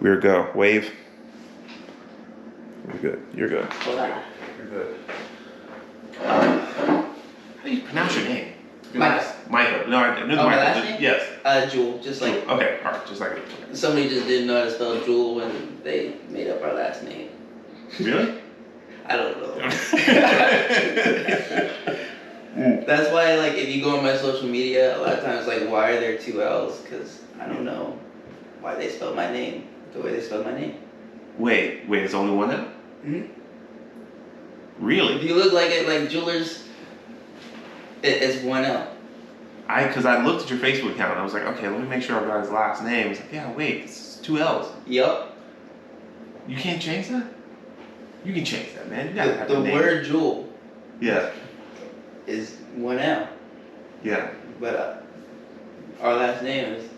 We're go. Wave. You're good. You're good. Hola. You're good. How do you pronounce your name? Micah. Micah. No, I knew Oh, my Micah. last name? Yes. Jewell, just like Okay, alright, just like it. somebody just didn't know how to spell Jewell when they made up our last name. Really? I don't know. That's why, like, if you go on my social media, a lot of times, like, why are there two L's? Because I don't know why they spelled my name the way they spelled my name. Wait, there's only one L? Mm-hmm. Really? If you look like it, like Jewelers, it's one L. Because I looked at your Facebook account and I was like, okay, let me make sure I got his last name. It's like, yeah, wait, it's two L's. Yup. You can't change that? You can change that, man. You gotta have The name. word Jewel Yeah. is one L. Yeah. But our last name is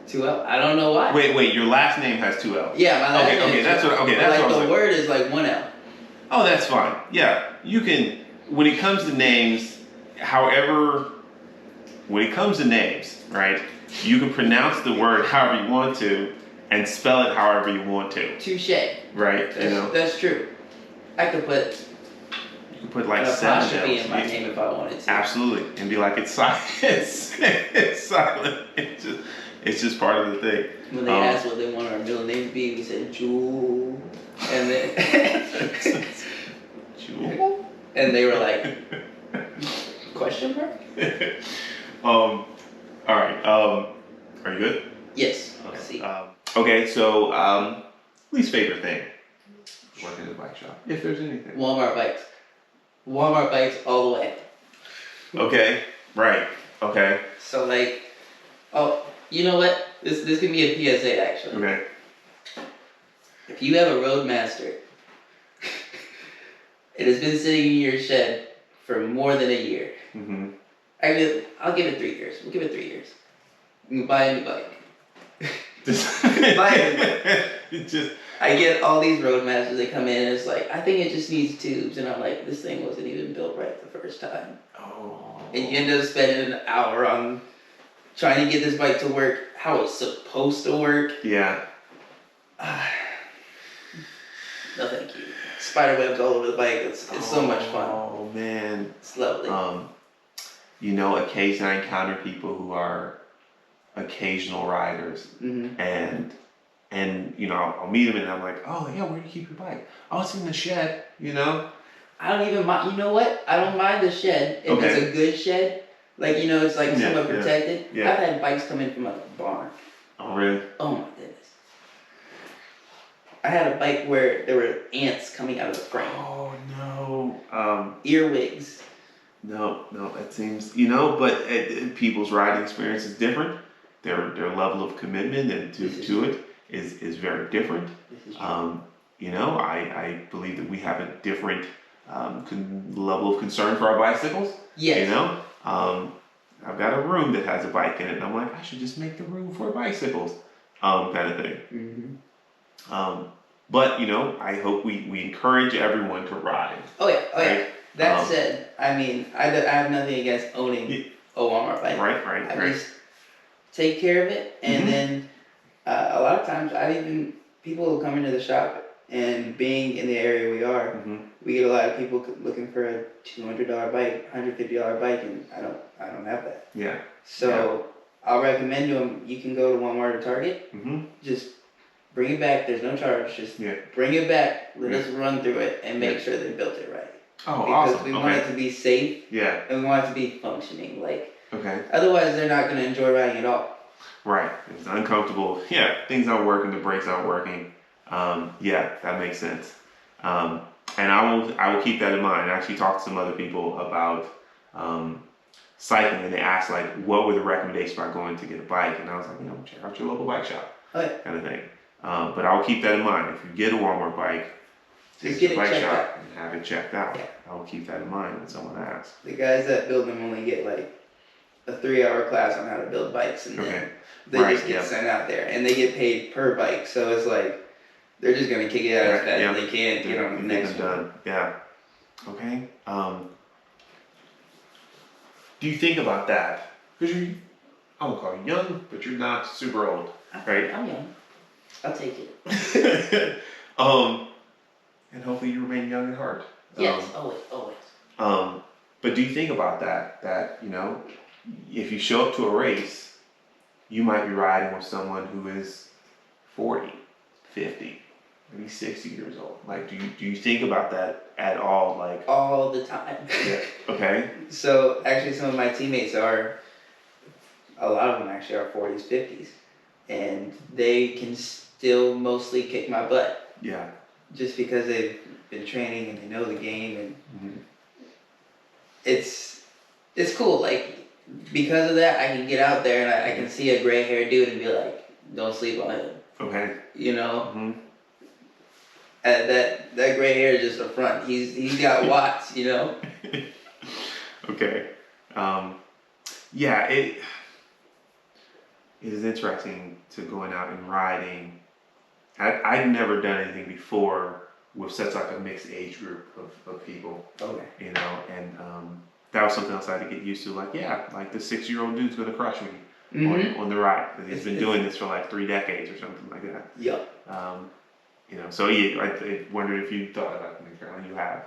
two L. I don't know why. Wait, your last name has two L's. Yeah, my last name. Okay, is that's two what. L. Okay, But that's like what I was the like. word is like one L. Oh, that's fine. Yeah, you can. When it comes to names, right? You can pronounce the word however you want to, and spell it however you want to. Touche. Right? That's true. I could put You can put like an 7 apostrophe L's. in my name if I wanted to. Absolutely, and be like, it's silent. It's silent. It's just part of the thing. When they asked what they wanted our middle name to be, we said Jewel, and then Jewel? and they were like, question mark? All right. Are you good? Yes. Okay. See. Okay. So, least favorite thing working in a bike shop, if there's anything. Walmart bikes. Walmart bikes all the way. Okay. Right. Okay. So like, oh, you know what? This can be a PSA actually. Okay. If you have a Roadmaster, it has been sitting in your shed for more than a year. Mm-hmm. Actually, I'll give it 3 years. We'll give it 3 years. You can buy a new bike. Buy a new bike. Just. I get all these Roadmasters. They come in and it's like, I think it just needs tubes, and I'm like, this thing wasn't even built right the first time. Oh. And you end up spending an hour on trying to get this bike to work how it's supposed to work. Yeah. No, thank you. Spiderwebs all over the bike. It's so much fun. Oh man. It's lovely. Occasionally I encounter people who are occasional riders, Mm-hmm. and I'll meet them and I'm like, oh yeah, where do you keep your bike? Oh, it's in the shed. I don't even mind. You know what? I don't mind the shed if Okay. it's a good shed. Like it's like Yeah, somewhat yeah, protected. yeah. I've had bikes come in from a barn. Oh really? Oh my goodness. I had a bike where there were ants coming out of the frame. Oh no. Earwigs. No, that seems, but people's riding experience is different. Their level of commitment and to it is very different. This is true. I believe that we have a different level of concern for our bicycles. Yes. I've got a room that has a bike in it, and I'm like, I should just make the room for bicycles, kind of thing. Mm-hmm. But I hope we encourage everyone to ride. Oh yeah. Right? That said, I mean, I have nothing against owning a Walmart bike. Right. I just take care of it, and then a lot of times people will come into the shop, and being in the area we are, we get a lot of people looking for a $200 bike, $150 bike, and I don't have that. Yeah. So I'll recommend to them, you can go to Walmart or Target, just bring it back. There's no charge. Just bring it back. Let us run through it and make sure they built it right. Oh, because awesome. we want it to be safe. Yeah. And we want it to be functioning. Okay. Otherwise, they're not going to enjoy riding at all. Right. It's uncomfortable. Yeah. Things aren't working. The brakes aren't working. That makes sense. And I will keep that in mind. I actually talked to some other people about cycling, and they asked what were the recommendations about going to get a bike, and I was like, check out your local bike shop, kind of thing. But I'll keep that in mind. If you get a Walmart bike, take it to the bike shop and have it checked out. Yeah. I'll keep that in mind when someone asks. The guys that build them only get a 3-hour class on how to build bikes, and then they just get sent out there, and they get paid per bike. So it's they're just gonna kick it out as fast as they can to get on the next one. Done. Yeah. Okay. Do you think about that? Because I won't call you young, but you're not super old, right? I'm young. I'll take it. And hopefully you remain young at heart. Yes, always. But do you think about that? That, if you show up to a race, you might be riding with someone who is 40, 50, maybe 60 years old. Like, do you think about that at all? Like, all the time. Yeah. Okay. So actually, some of my teammates a lot of them actually are 40s, 50s, and they can still mostly kick my butt. Yeah. Just because they've been training and they know the game, and it's cool. Like, because of that, I can get out there and I can see a gray haired dude and be like, "Don't sleep on him." Okay. That gray hair is just a front. He's got watts. Okay. Yeah. It is interesting to going out and riding. I'd never done anything before with such like a mixed age group of people. Okay. And that was something else I had to get used to. Like, yeah, like the 6-year-old dude's gonna crush me on the ride. He's been doing this for like 3 decades or something like that. Yep. So yeah, I wondered if you thought about it, and you have.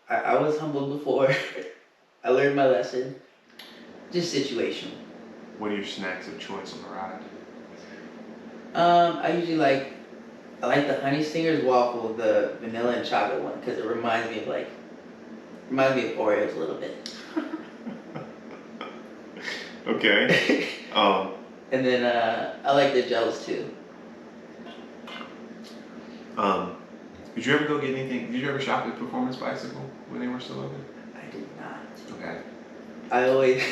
I was humbled before. I learned my lesson. Just situational. What are your snacks of choice on the ride? I usually like the honey stingers waffle, the vanilla and chocolate one, because it reminds me of Oreos a little bit. Okay. And then I like the gels too. Did you ever go get anything? Did you ever shop at Performance Bicycle when they were still open? I did not. Okay. I always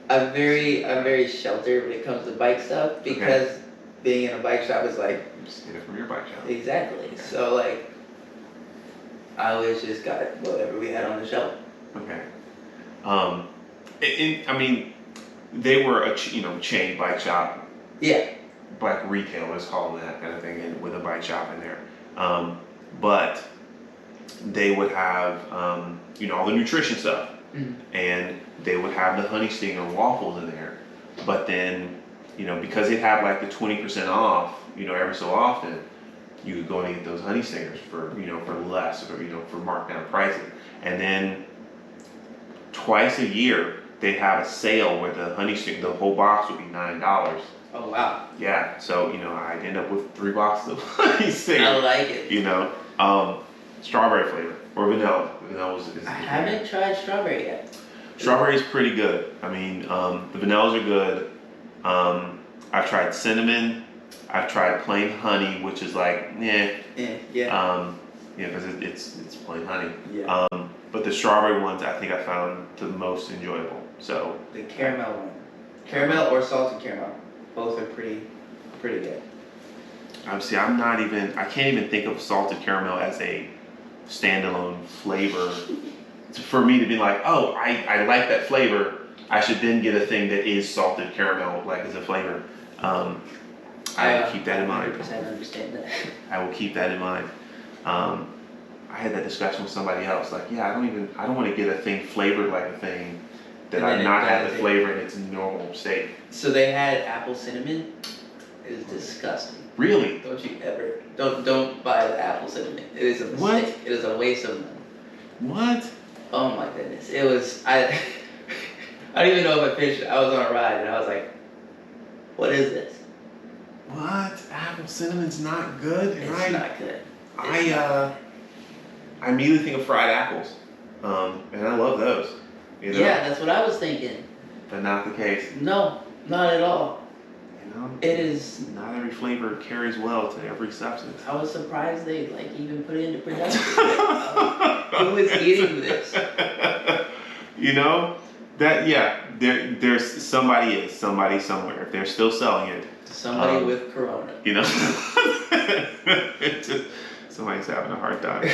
I'm very sheltered when it comes to bike stuff, because being in a bike shop is like, Just get it from your bike shop. Exactly. Okay. So like, I always just got whatever we had on the shelf. Okay. I mean, they were a chain bike shop. Yeah. Like retailers call them that kind of thing, and with a bike shop in there. But they would have all the nutrition stuff, and they would have the honey stinger waffles in there. But then, because they have like the 20% off, every so often, you could go and get those honey stingers for less, or for markdown pricing. And then twice a year they'd have a sale where the honey stinger, the whole box would be $9. Oh wow. Yeah, so I'd end up with 3 boxes of honey stingers. I like it. Strawberry flavor or vanilla. Vanilla is I haven't tried strawberry yet. Strawberry is pretty good. I mean, the vanillas are good. I've tried cinnamon. I've tried plain honey, which is like, Yeah. because it's plain honey. Yeah. But the strawberry ones, I think I found the most enjoyable. So the caramel one, caramel or salted caramel, both are pretty good. I can't even think of salted caramel as a standalone flavor. For me to be like, oh, I like that flavor, I should then get a thing that is salted caramel, like as a flavor. I will keep that in mind. 100% understand that. I will keep that in mind. I had that discussion with somebody else. Like, yeah, I don't want to get a thing flavored like a thing that I've not had the flavor in its normal state. So they had apple cinnamon. It is disgusting. Really? Don't you ever don't buy the apple cinnamon. It is a mistake. What? It is a waste of money. What? Oh my goodness. It was I don't even know if I finished it. I was on a ride and I was like, what is this? What? Apple cinnamon's not good? It's not good. I immediately think of fried apples. And I love those. Yeah, that's what I was thinking. But not the case. No, not at all. It is. Not every flavor carries well to every substance. I was surprised they even put it into production. Who is eating this? There's somebody somewhere. If they're still selling it. Somebody with Corona. Somebody's having a hard time.